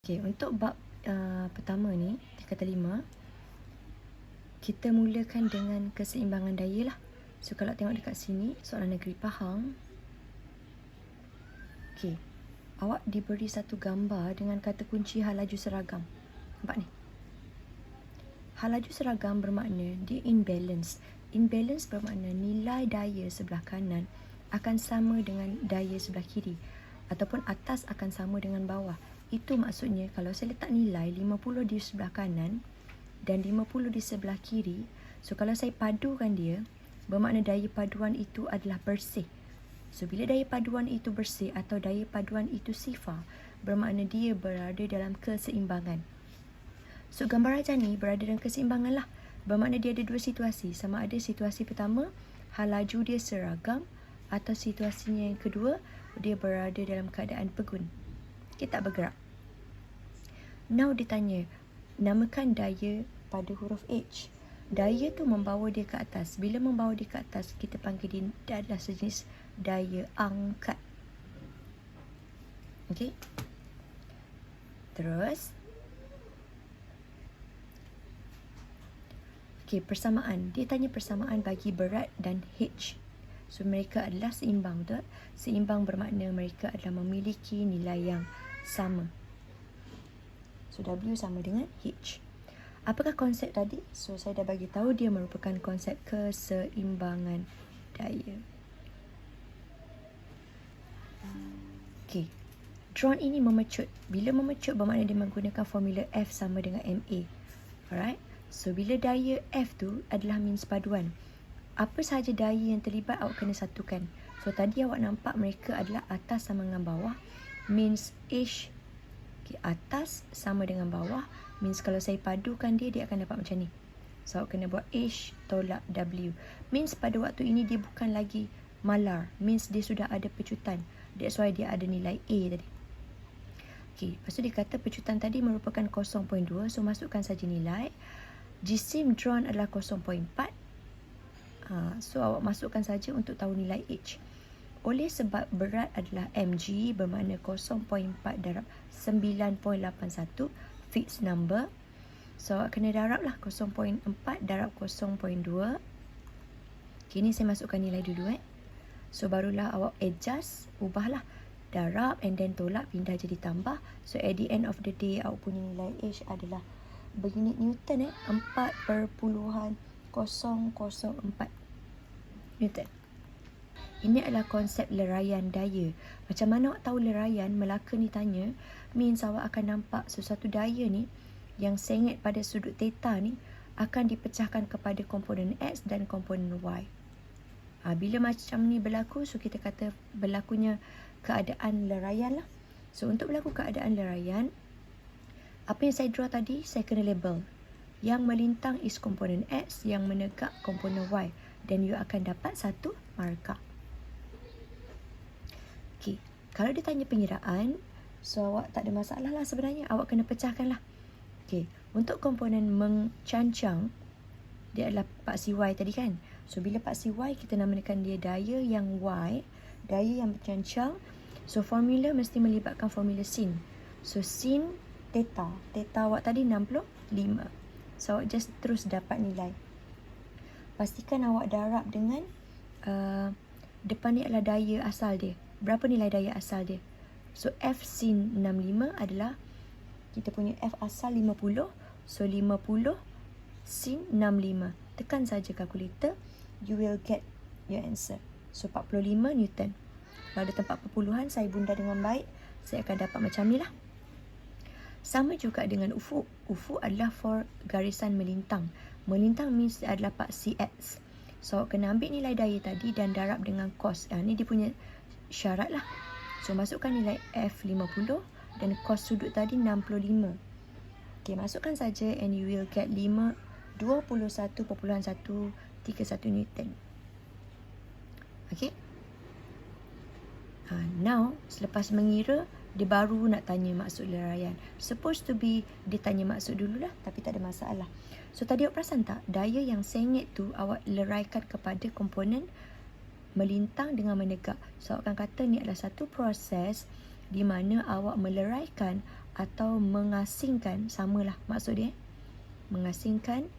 Okey, untuk bab pertama ni, kata 5, kita mulakan dengan keseimbangan daya lah. So, kalau tengok dekat sini, soalan negeri Pahang. Okey, awak diberi satu gambar dengan kata kunci hal laju seragam. Nampak ni? Hal laju seragam bermakna dia imbalance. Imbalance bermakna nilai daya sebelah kanan akan sama dengan daya sebelah kiri. Ataupun atas akan sama dengan bawah. Itu maksudnya kalau saya letak nilai 50 di sebelah kanan dan 50 di sebelah kiri, so kalau saya padukan dia, bermakna daya paduan itu adalah bersih. So bila daya paduan itu bersih atau daya paduan itu sifar, bermakna dia berada dalam keseimbangan. So gambar rajah ni berada dalam keseimbangan lah. Bermakna dia ada dua situasi. Sama ada situasi pertama, hal laju dia seragam, atau situasinya yang kedua, dia berada dalam keadaan pegun. Kita tak bergerak. Now ditanya, namakan daya pada huruf H. Daya tu membawa dia ke atas. Bila membawa dia ke atas, kita panggil dia adalah sejenis daya angkat. Okey. Terus. Okey, persamaan. Dia tanya persamaan bagi berat dan H. So, mereka adalah seimbang, betul? Seimbang bermakna mereka adalah memiliki nilai yang sama. So, W sama dengan H. Apakah konsep tadi? So, saya dah bagi tahu dia merupakan konsep keseimbangan daya. Okey. Drone ini memecut. Bila memecut bermakna dia menggunakan formula F sama dengan MA. Alright. So, bila daya F tu adalah means paduan. Apa sahaja daya yang terlibat awak kena satukan. So, tadi awak nampak mereka adalah atas sama dengan bawah. Means H. Okay, atas sama dengan bawah. Means kalau saya padukan dia, dia akan dapat macam ni. So, awak kena buat H tolak W. Means pada waktu ini dia bukan lagi malar. Means dia sudah ada pecutan. That's why dia ada nilai A tadi. Okay, lepas tu dia kata pecutan tadi merupakan 0.2. So, masukkan saja nilai. Jisim drone adalah 0.4. So, awak masukkan saja untuk tahu nilai H. Oleh sebab berat adalah mg bermakna 0.4 darab 9.81 fixed number. So awak kena darab lah 0.4 darab 0.2. Okay, ni saya masukkan nilai dulu So barulah awak adjust, ubahlah. Darab and then tolak, pindah jadi tambah. So at the end of the day awak punya nilai H adalah berunit Newton 4.004 Newton. Ini adalah konsep leraian daya. Macam mana awak tahu leraian? Melaka ni tanya, means awak akan nampak sesuatu daya ni yang sengit pada sudut theta ni akan dipecahkan kepada komponen X dan komponen Y. Bila macam ni berlaku, so kita kata berlakunya keadaan leraian lah. So untuk berlaku keadaan leraian, apa yang saya draw tadi, saya kena label. Yang melintang is komponen X, yang menegak komponen Y. Dan you akan dapat satu markah. Okay. Kalau dia tanya pengiraan, so awak tak ada masalah lah sebenarnya. Awak kena pecahkan lah. Okay. Untuk komponen mencancang, dia adalah paksi Y tadi kan. So, bila paksi Y, kita namakan dia daya yang Y. Daya yang mencancang. So, formula mesti melibatkan formula sin. So, sin theta. Theta awak tadi 65. So, awak just terus dapat nilai. Pastikan awak darab dengan depan ni adalah daya asal dia. Berapa nilai daya asal dia? So, F sin 65 adalah kita punya F asal 50. So, 50 sin 65. Tekan saja kalkulator. You will get your answer. So, 45 Newton. Kalau ada tempat perpuluhan, saya bunda dengan baik. Saya akan dapat macam ni lah. Sama juga dengan ufuk. Ufuk adalah for garisan melintang. Melintang means adalah paksi X. So, kena ambil nilai daya tadi dan darab dengan cos. Ni dia punya syarat lah. So, masukkan nilai F50 dan cos sudut tadi 65. Okay, masukkan saja and you will get 21.131 Newton. Okay. Now, selepas mengira, dia baru nak tanya maksud leraian. Supposed to be, dia tanya maksud dululah, tapi tak ada masalah. So, tadi awak perasan tak? Daya yang sengit tu, awak leraikan kepada komponen melintang dengan menegak. So, awak akan kata ni adalah satu proses di mana awak meleraikan atau mengasingkan, samalah maksud dia, mengasingkan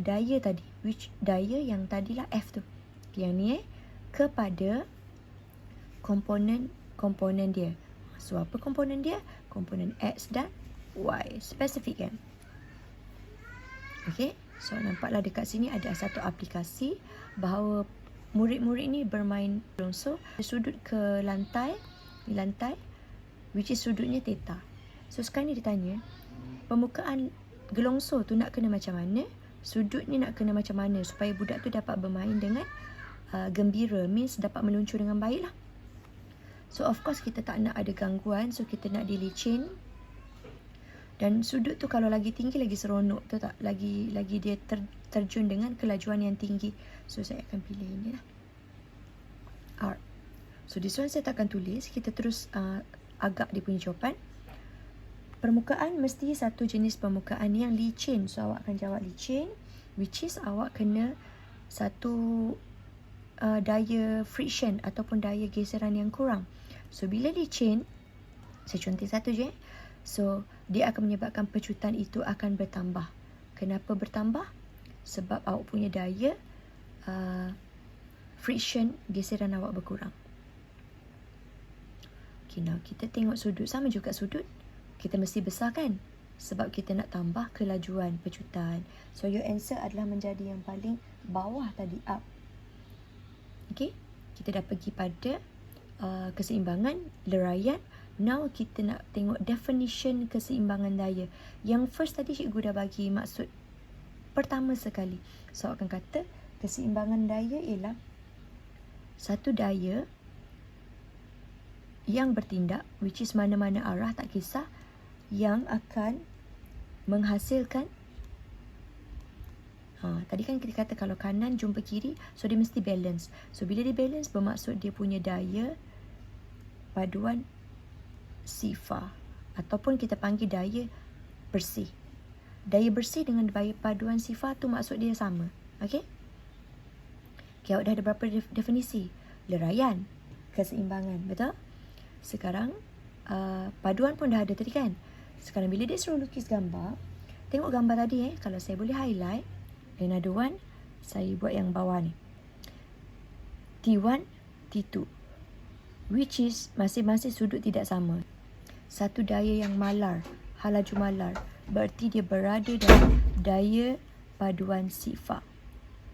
daya tadi, which daya yang tadilah F tu, yang ni kepada komponen dia. So apa komponen dia? Komponen X dan Y, spesifik kan. Okay, so nampaklah dekat sini ada satu aplikasi bahawa murid-murid ni bermain gelongso sudut ke lantai, di lantai, which is sudutnya theta. So sekarang ni ditanya, permukaan gelongso tu nak kena macam mana, sudutnya nak kena macam mana supaya budak tu dapat bermain dengan gembira, means dapat meluncur dengan baik lah. So of course kita tak nak ada gangguan, so kita nak dia licin. Dan sudut tu kalau lagi tinggi lagi seronok, tu tak? Lagi dia terjun dengan kelajuan yang tinggi. So saya akan pilih ini lah, R. So this one saya tak akan tulis, kita terus agak dia punya jawapan. Permukaan mesti satu jenis permukaan yang licin. So awak akan jawab licin, which is awak kena satu daya friction ataupun daya geseran yang kurang. So bila licin, saya contoh satu je. So dia akan menyebabkan pecutan itu akan bertambah. Kenapa bertambah? Sebab awak punya daya friction, geseran awak berkurang. Okay, now kita tengok sudut. Sama juga sudut, kita mesti besarkan sebab kita nak tambah kelajuan pecutan. So your answer adalah menjadi yang paling bawah tadi, up. Okay, kita dah pergi pada keseimbangan, leraian. Now kita nak tengok definition keseimbangan daya. Yang first tadi cikgu dah bagi maksud pertama sekali. So akan kata keseimbangan daya ialah satu daya yang bertindak, which is mana-mana arah tak kisah, yang akan menghasilkan tadi kan kita kata kalau kanan jumpa kiri, so dia mesti balance. So bila dia balance bermaksud dia punya daya paduan sifar, ataupun kita panggil daya bersih. Daya bersih dengan daya paduan sifar tu maksud dia sama. Okey? Okay, awak dah ada berapa definisi? Leraian, keseimbangan, betul? Sekarang paduan pun dah ada tadi kan? Sekarang bila dia suruh lukis gambar, tengok gambar tadi kalau saya boleh highlight, another one, saya buat yang bawah ni. T1, T2, which is masing-masing sudut tidak sama. Satu daya yang malar, halaju malar, berarti dia berada dalam daya paduan sifar.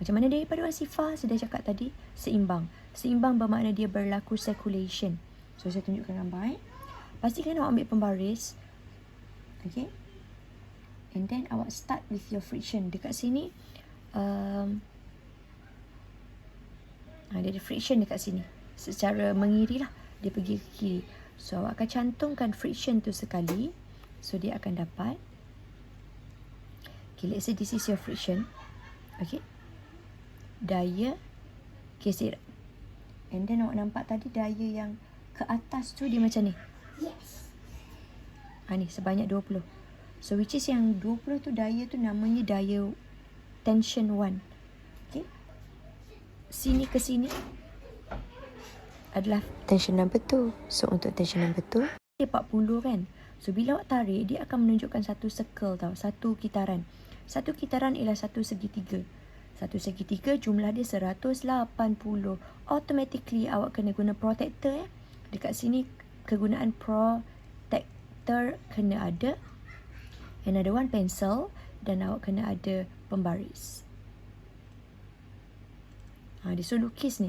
Macam mana daya paduan sifar? Saya dah cakap tadi, seimbang. Seimbang bermakna dia berlaku circulation. So saya tunjukkan gambar. Pastikan awak ambil pembaris. Okay. And then awak start with your friction. Dekat sini, dia ada friction dekat sini. Secara mengiri lah, dia pergi ke kiri. So awak akan cantumkan friction tu sekali. So dia akan dapat, okay, let's say this is your friction. Okay, daya geseran. And then awak nampak tadi daya yang ke atas tu dia macam ni. Yes. Ni sebanyak 20. So which is yang 20 tu daya tu namanya daya tension 1. Okay, sini ke sini adalah tension number 2. So untuk tension number 2 dia 40 kan. So bila awak tarik, dia akan menunjukkan satu circle tau, satu kitaran. Satu kitaran ialah satu segitiga. Satu segitiga jumlah dia 180. Automatically awak kena guna protector Dekat sini kegunaan protector kena ada. Another one pencil, dan awak kena ada pembaris. Dia suruh lukis ni.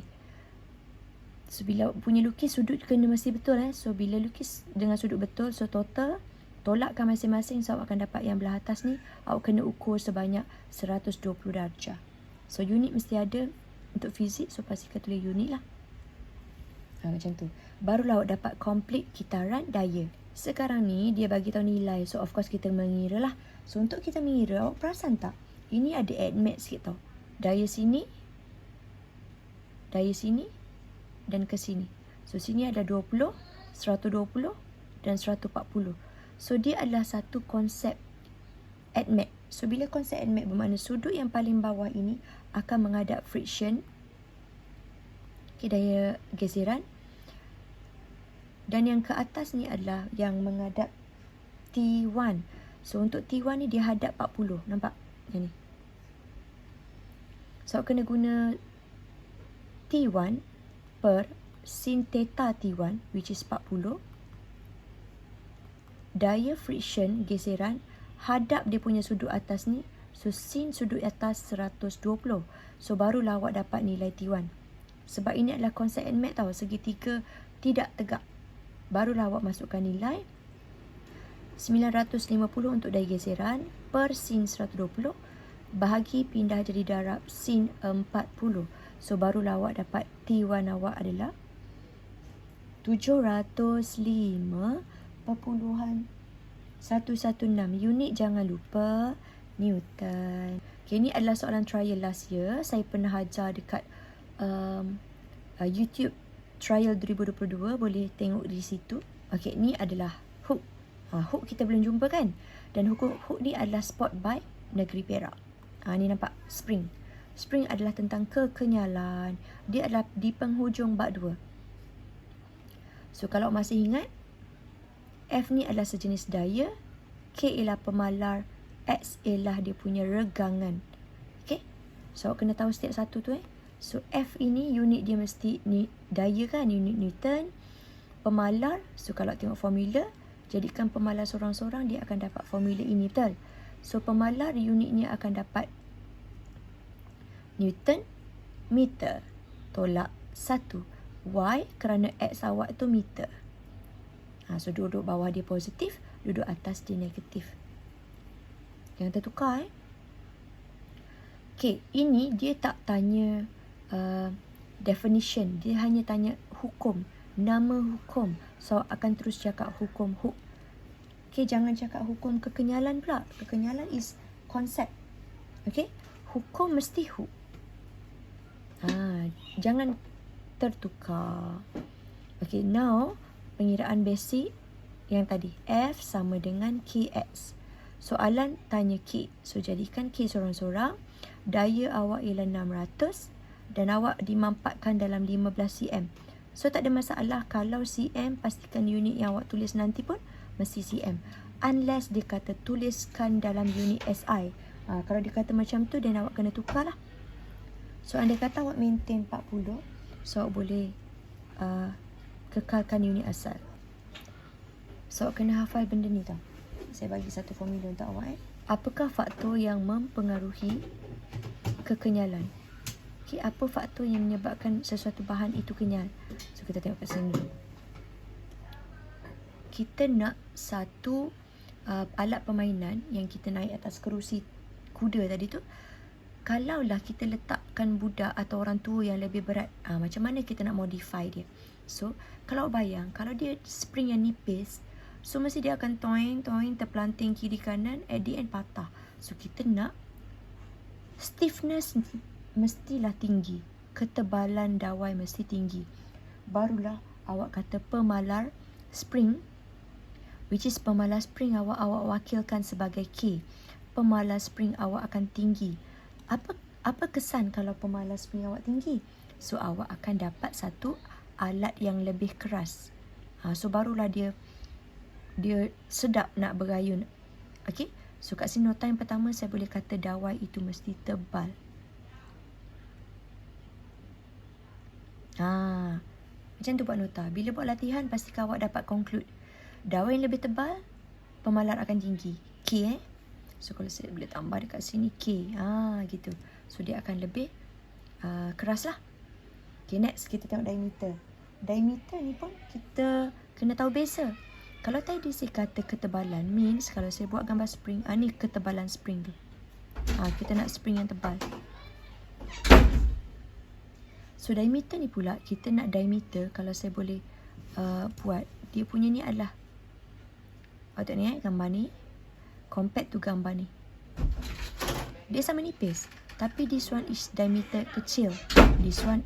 So bila punya lukis, sudut kena mesti betul So bila lukis dengan sudut betul, so total tolakkan masing-masing. So awak akan dapat yang belah atas ni, awak kena ukur sebanyak 120 darjah. So unit mesti ada untuk fizik, so pastikan tulis unit lah. Macam tu. Barulah awak dapat complete kitaran daya. Sekarang ni dia bagi tahu nilai, so of course kita mengira lah. So untuk kita mengira, awak perasan tak? Ini ada add math sikit tau. Daya sini, dan ke sini. So sini ada 20, 120 dan 140. So dia adalah satu konsep ADMAT. So bila konsep ADMAT bermakna sudut yang paling bawah ini akan menghadap friction, daya geseran, Dan yang ke atas ni adalah yang menghadap T1. So untuk T1 ni dia hadap 40. Nampak? Yang ni. So kena guna T1 per sin theta T1 which is 40. Daya friction geseran hadap dia punya sudut atas ni. So sin sudut atas 120. So barulah awak dapat nilai T1. Sebab ini adalah konsep NMAX tau. Segitiga tidak tegak. Barulah awak masukkan nilai 950 untuk daya geseran per sin 120 bahagi pindah jadi darab sin 40. So barulah awak dapat T1 awak adalah 705.116 unit, jangan lupa Newton. Okay, ini adalah soalan trial last year. Saya pernah ajar dekat YouTube trial 2022. Boleh tengok di situ. Okay, ni adalah hook. Hook kita belum jumpa kan? Dan hook ni adalah sport bike negeri Perak. Ni nampak spring. Spring adalah tentang kekenyalan. Dia adalah di penghujung bak 2. So kalau masih ingat, F ni adalah sejenis daya, K ialah pemalar, X ialah dia punya regangan. Okay? So kena tahu setiap satu tu So F ini unit dia mesti ni daya kan, unit Newton. Pemalar, so kalau tengok formula, jadikan pemalar sorang-sorang, dia akan dapat formula ini, betul? So pemalar unitnya akan dapat Newton meter tolak 1. Y kerana X awak tu meter. So duduk bawah dia positif, duduk atas dia negatif. Jangan tertukar Okay, ini dia tak tanya definition. Dia hanya tanya hukum, nama hukum. So akan terus cakap hukum hook. Okay, jangan cakap hukum kekenyalan pula. Kekenyalan is konsep. Okay, hukum mesti hook. Jangan tertukar. Okay, now pengiraan basic yang tadi. F sama dengan KX. Soalan tanya K. So jadikan K sorang-sorang. Daya awak ialah 600 dan awak dimampatkan dalam 15 cm. So tak ada masalah kalau cm, pastikan unit yang awak tulis nanti pun mesti cm. Unless dia kata tuliskan dalam unit SI. Kalau dia kata macam tu, dan awak kena tukar lah. So andai kata awak maintain 40, so awak boleh kekalkan unit asal. So awak kena hafal benda ni tau. Saya bagi satu formula untuk awak. Apakah faktor yang mempengaruhi kekenyalan? Okay, apa faktor yang menyebabkan sesuatu bahan itu kenyal? So kita tengok kat sini. Kita nak satu alat permainan yang kita naik atas kerusi kuda tadi tu. Kalaulah kita letakkan budak atau orang tua yang lebih berat, macam mana kita nak modify dia? So kalau bayang, kalau dia spring yang nipis, so mesti dia akan toing terpelanting kiri kanan, at the end patah. So kita nak stiffness mestilah tinggi, ketebalan dawai mesti tinggi. Barulah awak kata pemalar spring, which is pemalar spring awak wakilkan sebagai K. Pemalar spring awak akan tinggi. Apa kesan kalau pemalar spring awak tinggi? So awak akan dapat satu alat yang lebih keras. So barulah dia sedap nak berayun. Okay, so kat sini nota yang pertama saya boleh kata dawai itu mesti tebal. Macam tu buat nota. Bila buat latihan, pastikan awak dapat conclude. Dawai yang lebih tebal, pemalar akan tinggi. K So kalau saya boleh tambah dekat sini K. Gitu. So dia akan lebih keras lah. Okay, next kita tengok diameter. Diameter ni pun kita kena tahu beza. Kalau tadi saya kata ketebalan, means kalau saya buat gambar spring, ni ketebalan spring tu. Kita nak spring yang tebal. So diameter ni pula, kita nak diameter, kalau saya boleh buat, dia punya ni adalah, tengok ni gambar ni, compared to gambar ni. Dia sama nipis, tapi this one is diameter kecil. This one,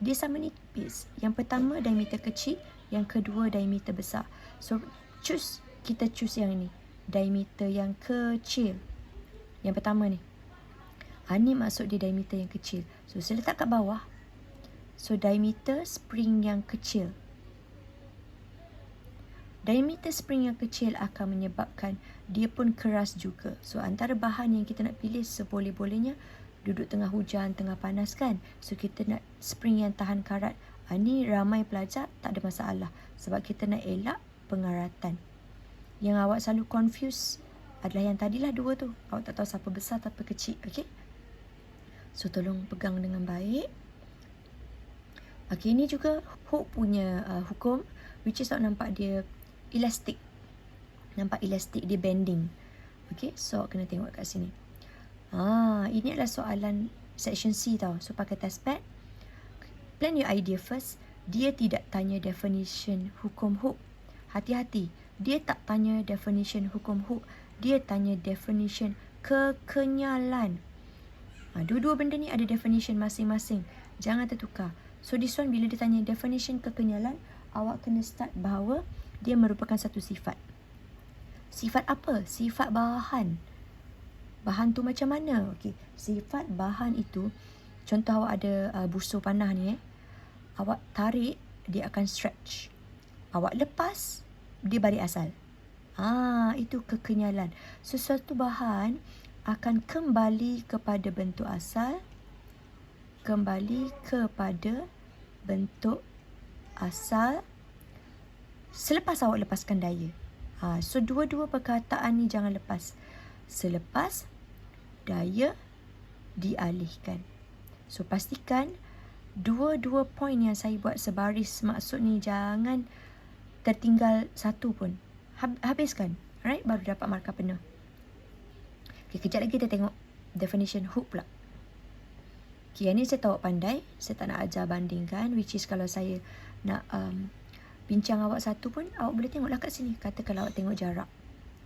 dia sama nipis. Yang pertama diameter kecil, yang kedua diameter besar. So kita choose yang ni, diameter yang kecil. Yang pertama ni. Ni maksud dia diameter yang kecil. So saya letak kat bawah. So diameter spring yang kecil. Diameter spring yang kecil akan menyebabkan dia pun keras juga. So antara bahan yang kita nak pilih seboleh-bolehnya, duduk tengah hujan, tengah panas kan. So kita nak spring yang tahan karat. Ni ramai pelajar tak ada masalah. Sebab kita nak elak pengaratan. Yang awak selalu confuse adalah yang tadilah dua tu. Awak tak tahu siapa besar siapa kecil. Okay. So tolong pegang dengan baik. Okay, ini juga hook punya hukum. Which is awak nampak dia elastik. Nampak elastik, dia bending. Okay, so awak kena tengok kat sini. Ini adalah soalan section C tau. So pakai test pad. Plan your idea first. Dia tidak tanya definition hukum hook. Hati-hati. Dia tak tanya definition hukum hook. Dia tanya definition kekenyalan. Dua-dua benda ni ada definition masing-masing. Jangan tertukar. So this one bila dia tanya definition kekenyalan, awak kena start bahawa dia merupakan satu sifat. Sifat apa? Sifat bahan. Bahan tu macam mana? Okey, sifat bahan itu, contoh awak ada busur panah ni awak tarik, dia akan stretch. Awak lepas, dia balik asal. Itu kekenyalan. Sesuatu bahan akan kembali kepada bentuk asal. Kembali kepada bentuk asal selepas awak lepaskan daya. So dua-dua perkataan ni jangan lepas. Selepas daya dialihkan. So pastikan dua-dua poin yang saya buat sebaris, maksud ni jangan tertinggal satu pun. Habiskan. Alright, baru dapat markah penuh. Okay, kejap lagi kita tengok definition hook pula. Okay, yang ni saya tahu pandai. Saya tak nak ajar bandingkan. Which is kalau saya nak bincang awak satu pun, awak boleh tengoklah kat sini. Katakanlah awak tengok jarak.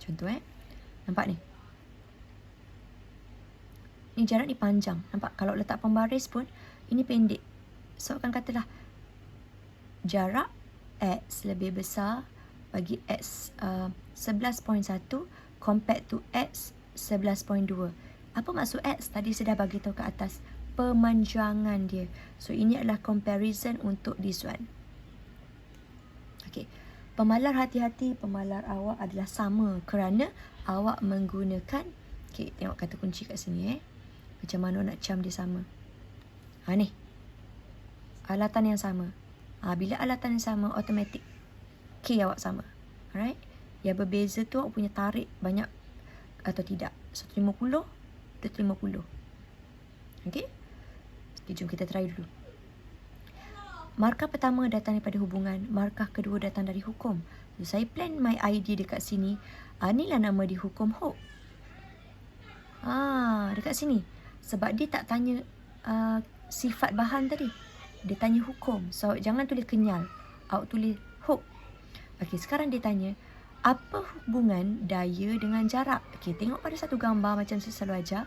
Contoh nampak ni. Ni jarak ni panjang. Nampak? Kalau letak pembaris pun, ini pendek. So, akan katalah jarak X lebih besar bagi X 11.1 compared to X 11.2. Apa maksud X? Tadi saya dah bagi tahu ke atas. Pemanjangan dia. So, ini adalah comparison untuk this one. Okay. Pemalar hati-hati, pemalar awak adalah sama kerana awak menggunakan, okay, tengok kata kunci kat sini macam mana nak cam dia sama. Ni. Alatan yang sama. Bila alatan yang sama, automatik K awak sama. Alright. Yang berbeza tu awak punya tarik banyak atau tidak. 150, 250. Okay. Okay, jom kita try dulu. Markah pertama datang daripada hubungan. Markah kedua datang dari hukum. So, saya plan my idea dekat sini. Inilah nama di hukum hook. Dekat sini. Sebab dia tak tanya sifat bahan tadi. Dia tanya hukum. So, jangan tulis kenyal. Awak tulis hook. Okey, sekarang dia tanya, apa hubungan daya dengan jarak? Okey, tengok pada satu gambar macam saya selalu ajar.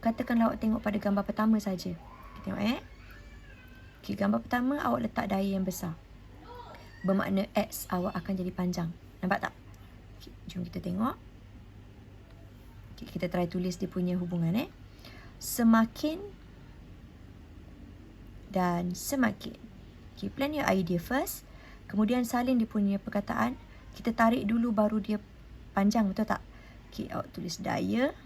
Katakanlah awak tengok pada gambar pertama saja. Okay, tengok Okay, gambar pertama awak letak daya yang besar. Bermakna X awak akan jadi panjang. Nampak tak? Okay, jom kita tengok. Okay, kita try tulis dia punya hubungan Semakin dan semakin. Okay, plan your idea first. Kemudian salin dia punya perkataan. Kita tarik dulu baru dia panjang, betul tak? Okay, awak tulis daya.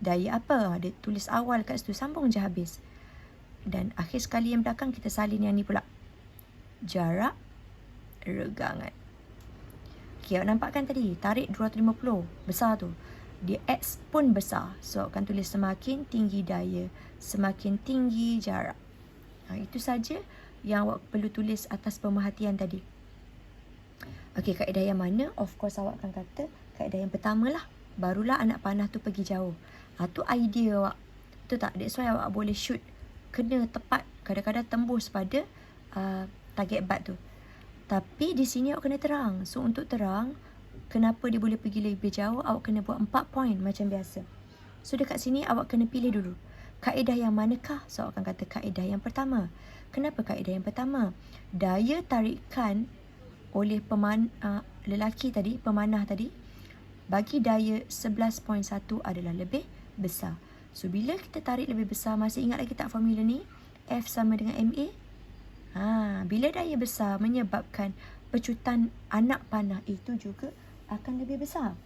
Daya apa? Dia tulis awal kat situ. Sambung je habis. Dan akhir sekali yang belakang kita salin yang ni pula. Jarak regangan. Okay, awak nampak kan tadi? Tarik 250. Besar tu. Dia X pun besar. So, awak akan tulis semakin tinggi daya, semakin tinggi jarak. Itu saja yang awak perlu tulis atas pemerhatian tadi. Okay, kaedah yang mana? Of course, awak akan kata kaedah yang pertama lah. Barulah anak panah tu pergi jauh. Tu idea awak. Betul tak? That's why awak boleh shoot. Kena tepat, kadang-kadang tembus pada target bat tu. Tapi di sini awak kena terang. So untuk terang, kenapa dia boleh pergi lebih jauh, awak kena buat 4 poin macam biasa. So dekat sini awak kena pilih dulu. Kaedah yang manakah? So awak akan kata kaedah yang pertama. Kenapa kaedah yang pertama? Daya tarikan oleh lelaki tadi, pemanah tadi, bagi daya 11.1 adalah lebih besar. So, bila kita tarik lebih besar, masih ingat lagi tak formula ni? F sama dengan MA? Bila daya besar menyebabkan pecutan anak panah itu juga akan lebih besar.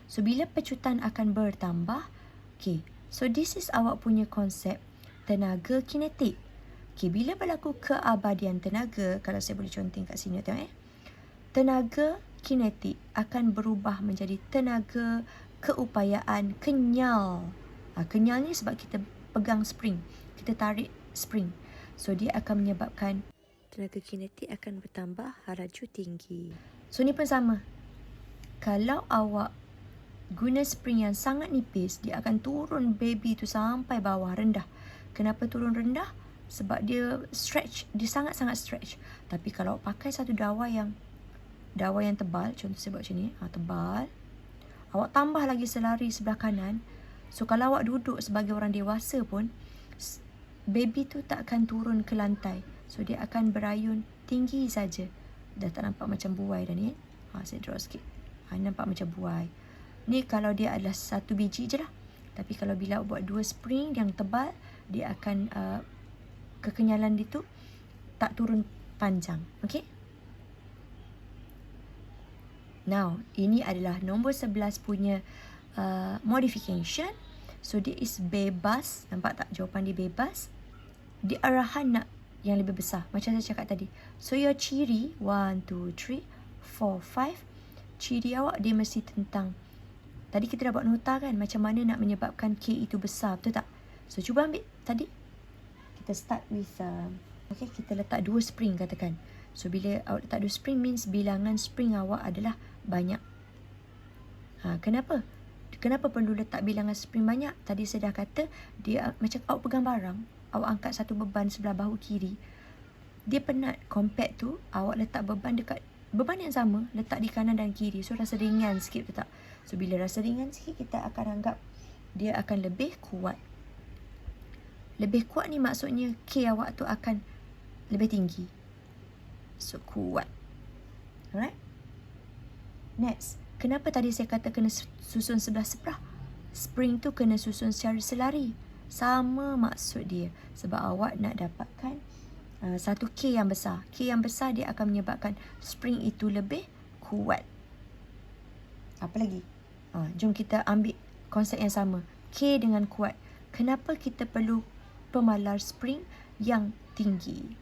So, bila pecutan akan bertambah, okay, so this is awak punya konsep tenaga kinetik. Okay, bila berlaku keabadian tenaga, kalau saya boleh conteng kat sini, tengok tenaga kinetik akan berubah menjadi tenaga keupayaan kenyal. Kenyal ni sebab kita pegang spring, kita tarik spring. So, dia akan menyebabkan tenaga kinetik akan bertambah laju tinggi. So, ni pun sama. Kalau awak guna spring yang sangat nipis, dia akan turun baby tu sampai bawah, rendah. Kenapa turun rendah? Sebab dia stretch, dia sangat-sangat stretch. Tapi kalau pakai satu dawai yang tebal, contoh saya buat macam ni, tebal, awak tambah lagi selari sebelah kanan. So, kalau awak duduk sebagai orang dewasa pun, baby tu tak akan turun ke lantai. So, dia akan berayun tinggi saja. Dah tak nampak macam buai dah ni. Saya draw sikit. Nampak macam buai. Ni kalau dia adalah satu biji je lah. Tapi kalau bila buat dua spring yang tebal, dia akan kekenyalan dia tu tak turun panjang. Okay? Now, ini adalah nombor 11 punya modification. So, dia is bebas. Nampak tak jawapan dia bebas? Dia arahan nak yang lebih besar. Macam saya cakap tadi. So, your ciri 1, 2, 3, 4, 5. Ciri awak dia mesti tentang, tadi kita dah buat nota kan, macam mana nak menyebabkan K itu besar, betul tak? So, cuba ambil tadi. Kita start with, okay, kita letak 2 spring katakan. So, bila awak letak 2 spring means bilangan spring awak adalah banyak. Kenapa? Kenapa perlu letak bilangan spring banyak? Tadi saya dah kata, dia macam awak pegang barang, awak angkat satu beban sebelah bahu kiri. Dia penat. Compact tu, awak letak beban dekat beban yang sama, letak di kanan dan kiri. So, rasa ringan sikit, betul tak? So, bila rasa ringan sikit, kita akan anggap dia akan lebih kuat. Lebih kuat ni maksudnya K awak tu akan lebih tinggi. So, kuat. Alright? Next. Kenapa tadi saya kata kena susun sebelah sebelah? Spring tu kena susun secara selari. Sama maksud dia. Sebab awak nak dapatkan satu K yang besar. K yang besar dia akan menyebabkan spring itu lebih kuat. Apa lagi? Jom kita ambil konsep yang sama. K dengan kuat. Kenapa kita perlu pemalar spring yang tinggi?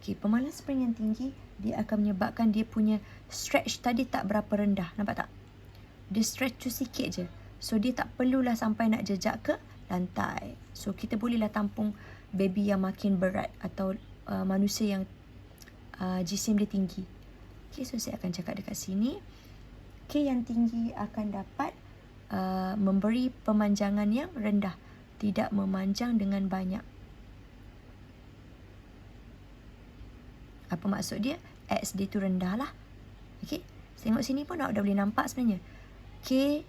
Okay, pemalar spring yang tinggi, dia akan menyebabkan dia punya stretch tadi tak berapa rendah. Nampak tak? Dia stretch tu sikit je. So, dia tak perlulah sampai nak jejak ke lantai. So, kita bolehlah tampung baby yang makin berat atau manusia yang jisim dia tinggi. Okay, so saya akan cakap dekat sini. K yang tinggi akan dapat memberi pemanjangan yang rendah. Tidak memanjang dengan banyak. Apa maksud dia? X dia tu rendah lah. Okay, tengok sini pun awak dah boleh nampak sebenarnya. K,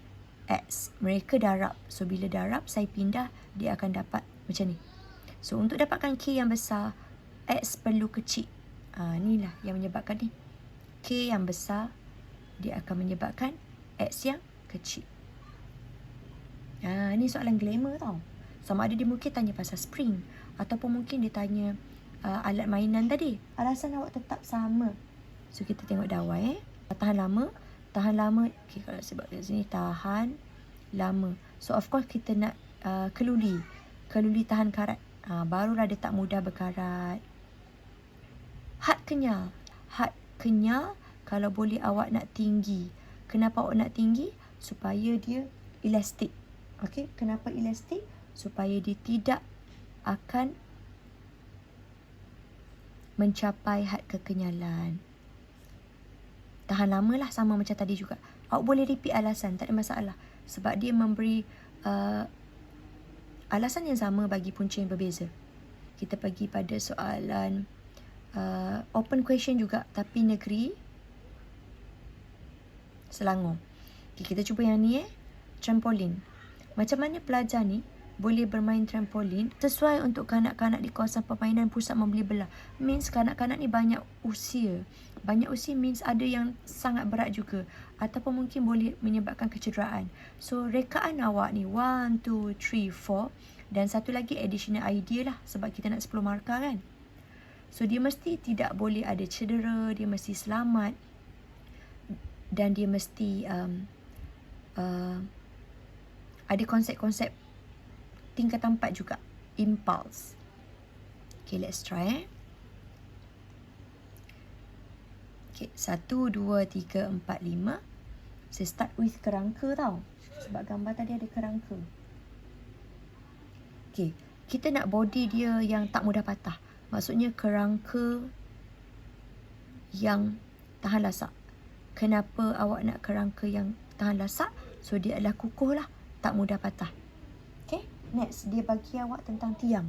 X. Mereka darab. So, bila darab, saya pindah, dia akan dapat macam ni. So, untuk dapatkan K yang besar, X perlu kecil. Inilah yang menyebabkan ni. K yang besar, dia akan menyebabkan X yang kecil. Ini soalan glamour tau. Sama ada dia mungkin tanya pasal spring. Ataupun mungkin dia tanya alat mainan tadi. Alasan awak tetap sama. So, kita tengok dawai. Tahan lama. Tahan lama. Okay, kalau saya buat kat sini, tahan lama. So, of course, kita nak keluli. Keluli tahan karat. Barulah dia tak mudah berkarat. Had kenyal. Had kenyal kalau boleh awak nak tinggi. Kenapa awak nak tinggi? Supaya dia elastik. Okey, kenapa elastik? Supaya dia tidak akan mencapai had kekenyalan. Tahan lama lah, sama macam tadi juga. Awak boleh repeat alasan, tak ada masalah. Sebab dia memberi alasan yang sama bagi punca yang berbeza. Kita pergi pada soalan open question juga, tapi negeri Selangor. Okay, kita cuba yang ni trampolin. Macam mana pelajar ni boleh bermain trampolin sesuai untuk kanak-kanak di kawasan permainan pusat membeli belah. Means kanak-kanak ni banyak usia. Banyak usia means ada yang sangat berat juga. Ataupun mungkin boleh menyebabkan kecederaan. So, rekaan awak ni 1, 2, 3, 4. Dan satu lagi additional idea lah. Sebab kita nak 10 markah kan. So dia mesti tidak boleh ada cedera, dia mesti selamat, dan dia mesti ada konsep-konsep tingkatan 4 juga. Impulse. Okay, let's try. Okay, 1, 2, 3, 4, 5. Saya start with kerangka tau. Sebab gambar tadi ada kerangka. Okay, kita nak body dia yang tak mudah patah. Maksudnya kerangka yang tahan lasak. Kenapa awak nak kerangka yang tahan lasak? So dia adalah kukuh lah, tak mudah patah. Okay, next dia bagi awak tentang tiang.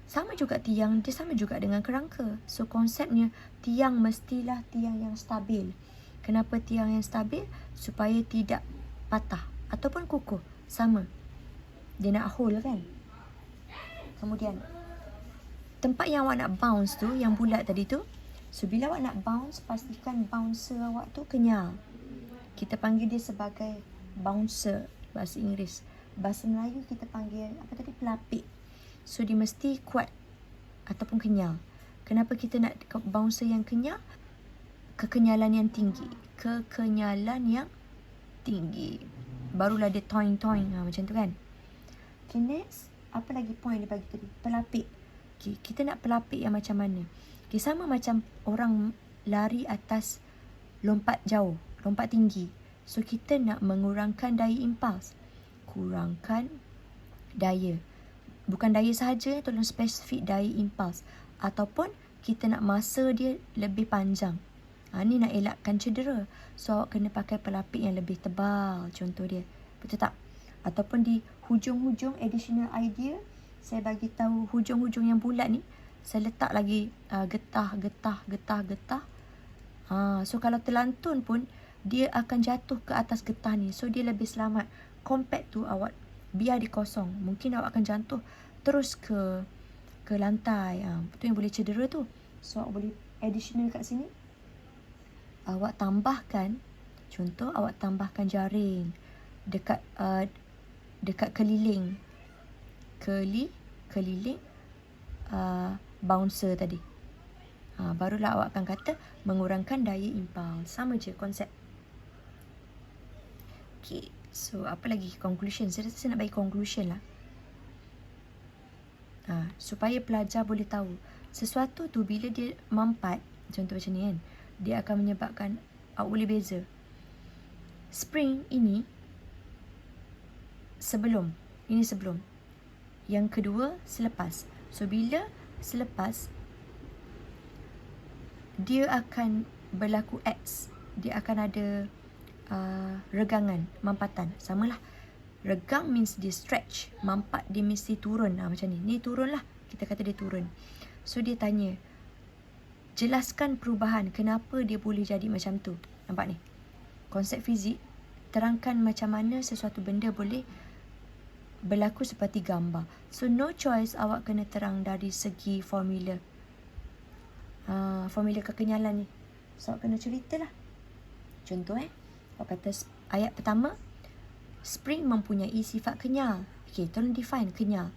Sama juga tiang, dia sama juga dengan kerangka. So konsepnya tiang mestilah tiang yang stabil. Kenapa tiang yang stabil? Supaya tidak patah ataupun kukuh. Sama. Dia nak hold kan? Kemudian tempat yang awak nak bounce tu, yang bulat tadi tu. So bila awak nak bounce, pastikan bouncer awak tu kenyal. Kita panggil dia sebagai bouncer bahasa Inggeris. Bahasa Melayu kita panggil apa tadi, pelapik. So dia mesti kuat ataupun kenyal. Kenapa kita nak bouncer yang kenyal? Kekenyalan yang tinggi. Kekenyalan yang tinggi. Barulah dia toing-toing macam tu kan. Okay, next. Apa lagi point dia bagi tadi? Pelapik. Okay, kita nak pelapik yang macam mana? Okay, sama macam orang lari atas lompat jauh, lompat tinggi. So kita nak mengurangkan daya impuls. Kurangkan daya. Bukan daya sahaja, tolong spesifik daya impuls. Ataupun kita nak masa dia lebih panjang. Ni nak elakkan cedera. So awak kena pakai pelapik yang lebih tebal. Contoh dia. Betul tak? Ataupun di hujung-hujung additional idea, saya bagi tahu hujung-hujung yang bulat ni, saya letak lagi getah. So kalau terlantun pun, dia akan jatuh ke atas getah ni. So dia lebih selamat. Compact tu awak biar dia kosong. Mungkin awak akan jatuh terus ke lantai. Itu yang boleh cedera tu. So awak boleh additional kat sini. Awak tambahkan, contoh awak tambahkan jaring dekat keliling bouncer tadi. Barulah awak akan kata mengurangkan daya impuls. Sama je konsep. Okay, so apa lagi conclusion? Saya rasa saya nak bagi conclusion lah. Supaya pelajar boleh tahu sesuatu tu bila dia mampat, contoh macam ni kan, dia akan menyebabkan awak boleh beza. Spring ini sebelum. Yang kedua selepas. So bila selepas, dia akan berlaku X. Dia akan ada regangan, mampatan. Samalah. Regang means dia stretch. Mampat dia mesti turun. Macam ni. Ni turun lah. Kita kata dia turun. So dia tanya, jelaskan perubahan. Kenapa dia boleh jadi macam tu. Nampak ni? Konsep fizik. Terangkan macam mana sesuatu benda boleh berlaku seperti gambar. So no choice, awak kena terang dari segi formula. Formula kekenyalan ni. So awak kena ceritalah. Contoh awak kata ayat pertama, spring mempunyai sifat kenyal. Okay, tolong define kenyal.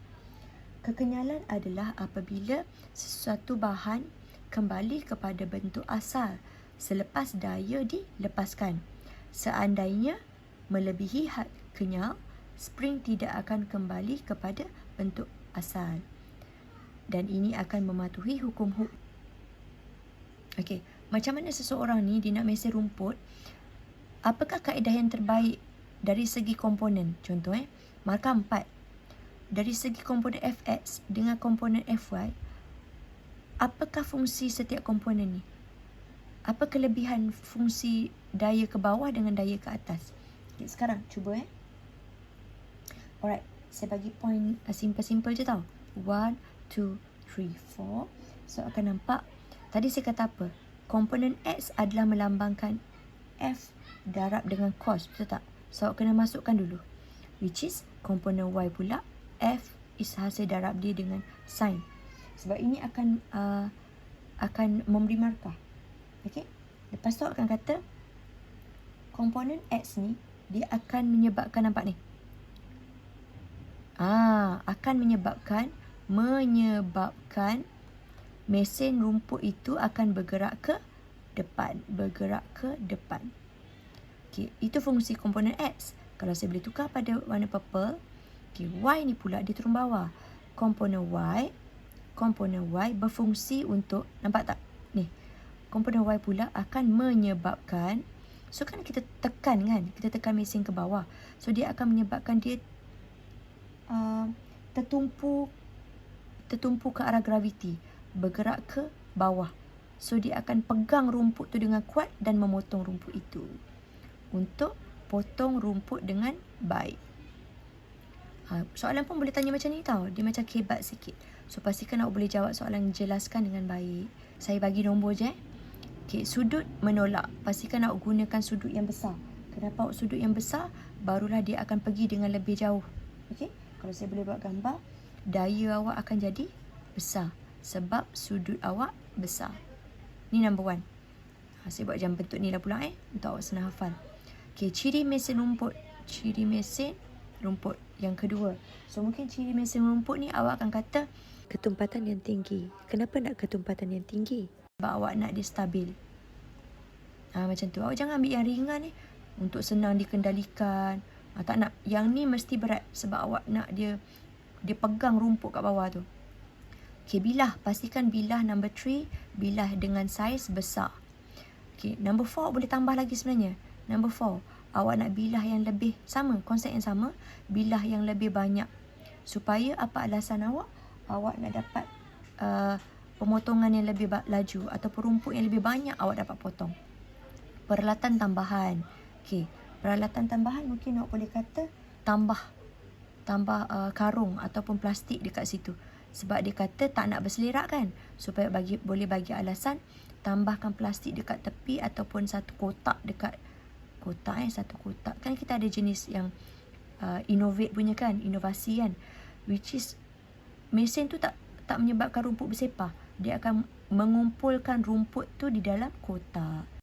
Kekenyalan adalah apabila sesuatu bahan kembali kepada bentuk asal selepas daya dilepaskan. Seandainya melebihi had kenyal, spring tidak akan kembali kepada bentuk asal. Dan ini akan mematuhi hukum Okey, macam mana seseorang ni dia nak mesin rumput? Apakah kaedah yang terbaik dari segi komponen? Contoh markah 4. Dari segi komponen Fx dengan komponen Fy, apakah fungsi setiap komponen ni? Apa kelebihan fungsi daya ke bawah dengan daya ke atas? Okay, sekarang cuba Alright, saya bagi point simple-simple je tau. 1, 2, 3, 4. So akan nampak, tadi saya kata apa? Komponen X adalah melambangkan F darab dengan cos, betul tak? So awak kena masukkan dulu. Which is komponen Y pula, F is hasil darab dia dengan sin. Sebab ini akan memberi markah. Okay? Lepas tu awak akan kata komponen X ni dia akan menyebabkan, nampak ni? Akan menyebabkan mesin rumput itu akan bergerak ke depan. Okey, itu fungsi komponen X. Kalau saya boleh tukar pada warna purple, okey, Y ni pula dia turun bawah. Komponen Y berfungsi untuk, nampak tak? Ni, komponen Y pula akan menyebabkan, so kan kita tekan mesin ke bawah. So dia akan menyebabkan dia tertumpu ke arah graviti, bergerak ke bawah. So dia akan pegang rumput tu dengan kuat dan memotong rumput itu. Untuk potong rumput dengan baik. Soalan pun boleh tanya macam ni tau. Dia macam kebat sikit. So pastikan awak boleh jawab soalan, jelaskan dengan baik. Saya bagi nombor je. Okay, sudut menolak. Pastikan awak gunakan sudut yang besar. Kenapa awak sudut yang besar? Barulah dia akan pergi dengan lebih jauh. Okay, kalau saya boleh buat gambar, daya awak akan jadi besar sebab sudut awak besar. Ni number 1. Saya buat macam bentuk ni lah pula untuk awak senang hafal. Okay, ciri mesin rumput. Yang kedua. So mungkin ciri mesin rumput ni awak akan kata ketumpatan yang tinggi. Kenapa nak ketumpatan yang tinggi? Sebab awak nak dia stabil. Macam tu. Awak jangan ambil yang ringan ni untuk senang dikendalikan. Tak nak. Yang ni mesti berat sebab awak nak dia pegang rumput kat bawah tu. Okay, bilah. Pastikan bilah number 3. Bilah dengan saiz besar. Okay, number 4 boleh tambah lagi sebenarnya. Number 4, awak nak bilah yang lebih sama, konsep yang sama, bilah yang lebih banyak. Supaya apa alasan awak? Awak nak dapat pemotongan yang lebih laju ataupun rumput yang lebih banyak awak dapat potong. Peralatan tambahan. Okay, peralatan tambahan mungkin awak boleh kata tambah karung ataupun plastik dekat situ. Sebab dia kata tak nak berselerak kan. Supaya boleh bagi alasan, tambahkan plastik dekat tepi ataupun satu kotak dekat satu kotak. Kan kita ada jenis yang innovate punya kan, inovasi kan. Which is mesin tu tak menyebabkan rumput bersepah. Dia akan mengumpulkan rumput tu di dalam kotak.